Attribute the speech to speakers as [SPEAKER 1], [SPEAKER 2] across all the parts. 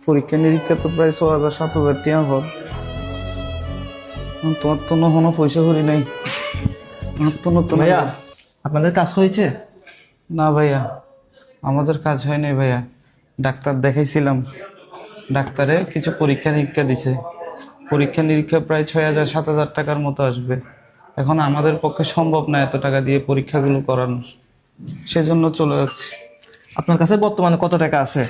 [SPEAKER 1] পরীক্ষা নিরীক্ষা তো প্রায় 6,000-7,000 টাকা হল। তোমার তো নহনো পয়সা করি নাই। আমার তো নতুন
[SPEAKER 2] ভাইয়া আপনাদের কাজ হয়েছে?
[SPEAKER 1] না ভাইয়া, আমাদের কাজ হয় নাই ভাইয়া। ডাক্তার দেখাইছিলাম, ডাক্তারে কিছু পরীক্ষা নিরীক্ষা দিছে। পরীক্ষা নিরীক্ষা প্রায় 6,000-7,000 টাকার মতো আসবে। এখন আমাদের পক্ষে সম্ভব না এত টাকা দিয়ে পরীক্ষাগুলো করানো, সেজন্য চলে যাচ্ছি।
[SPEAKER 2] আপনার কাছে বর্তমানে কত টাকা আছে?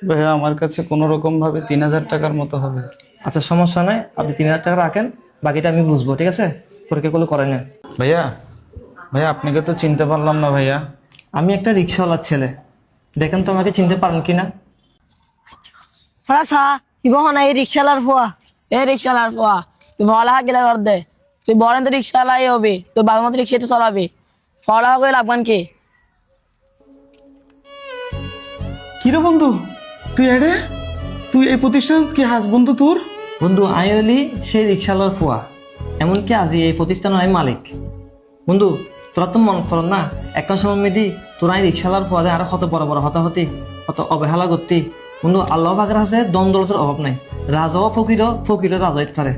[SPEAKER 1] ভাইয়া আমার কাছে কোনো রকম ভাবে 3,000 টাকার মতো হবে।
[SPEAKER 2] আচ্ছা সমস্যা নাই, আপনি 3,000 টাকা রাখেন, বাকিটা আমি বুঝবো, ঠিক আছে? পরীক্ষাগুলো করে নেন।
[SPEAKER 1] ভাইয়া ভাইয়া আপনাকে তো চিনতে পারলাম না ভাইয়া।
[SPEAKER 2] আমি একটা রিক্সাওয়ালার ছেলে, দেখেন তো আমাকে চিনতে পারেন কিনা।
[SPEAKER 3] হড়া ইবহন এই রিক্সালার ফুয়া।
[SPEAKER 4] এই রিক্সালার ফুয়া, তুই পড়ালেখা গেলে কর দে। তুই বলেন তো রিক্সালাই হবে, তুই বাবার মতো রিক্সা চলাবি। পড়ালেখা করে লাভবান কি?
[SPEAKER 1] কিরে বন্ধু, তুই এই প্রতিষ্ঠান কি হাস বন্ধু তোর?
[SPEAKER 2] বন্ধু আমি হলি সেই রিক্সাওয়ালার ফুয়া, এমনকি আজি এই প্রতিষ্ঠানের আমি মালিক। বন্ধু তোরা তো মন কর না, একটা সময় মেদি তোরা এই রিক্সাওয়ালার ফুয়া আরো কত বড় বড় হতাহতি, কত অবহেলা করতি। বন্ধু আল্লাহ পাকের আছে দ্বন্দ্বলতার অভাব নাই, রাজাও ফকিরও রাজা হইতে পারে।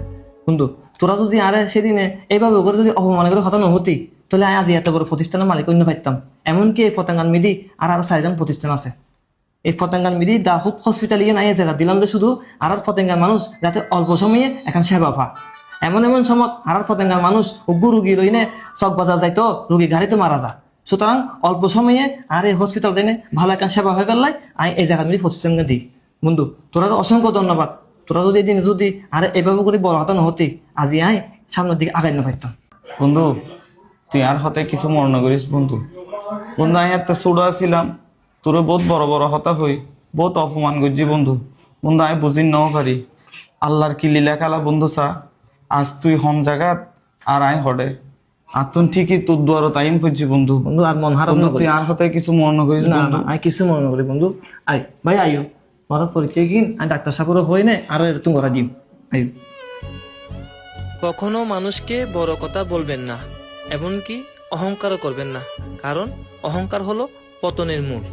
[SPEAKER 2] বন্ধু তোরা যদি আরে সেদিনে এইভাবে করে যদি অপমান করে হতা নহতি, তাহলে আমি আজি এত বড় প্রতিষ্ঠানের মালিক অন্য পাইতাম। এমনকি এই ফতাঙ্গান মিদি আর 4জন প্রতিষ্ঠান আছে। এই ফতেঙ্গান মিদি দা হুপ হসপিটাল ইয়ে নাই জায়গা দিলাম যে শুধু আর ফতেঙ্গার মানুষ যাতে অল্প সময়ে এখন সেবা পা। এমন এমন সময় আর ফতেঙ্গার মানুষ উগ্র রুগী লইনে চক বাজার যাইতো, রুগী গাড়িতে মারা যা। সুতরাং অল্প সময়ে আর এই হসপিটাল দিনে ভালো এখন সেবা হয়ে পেলাই আমি এই জায়গা মিলি প্রতিষ্ঠান দিই। বন্ধু তোরা অসংখ্য ধন্যবাদ। তোরা যদি এদিন যদি আর এভাবে করে বড় হতা নহতি, আজি আয় সামনের দিকে আগাই না পাইতাম।
[SPEAKER 1] বন্ধু তুই আর হতে কিছু মনে করিস বন্ধু। বন্ধু আমি একটা ছোট ছিলাম, তোরে বহুত বড় বড় হতা হই, বহুত অপমান করছি বন্ধু। বন্ধু আমি বুঝি নাও পারি আল্লাহর কি লীলা খেলা বন্ধু চা। আজ তুই হম জাগাত আর আই হডে, আর তুই ঠিকই তোর দুয়ারও টাইম করছি বন্ধু।
[SPEAKER 2] বন্ধু আর মন হারাপ
[SPEAKER 1] বন্ধু
[SPEAKER 2] না
[SPEAKER 1] তুই
[SPEAKER 2] করিস।
[SPEAKER 1] আর হতে কিছু মনে করিস
[SPEAKER 2] না
[SPEAKER 1] বন্ধু।
[SPEAKER 2] না আমি কিছু মনে করি বন্ধু। আই ভাই আইও আমার পরীক্ষা কিন আমি ডাক্তার সাহেবের হই না আর এরকম করা দিম। আইও।
[SPEAKER 5] কখনো মানুষকে বড় কথা বলবেন না, এমনকি অহংকারও করবেন না, কারণ অহংকার হলো পতনের মূল।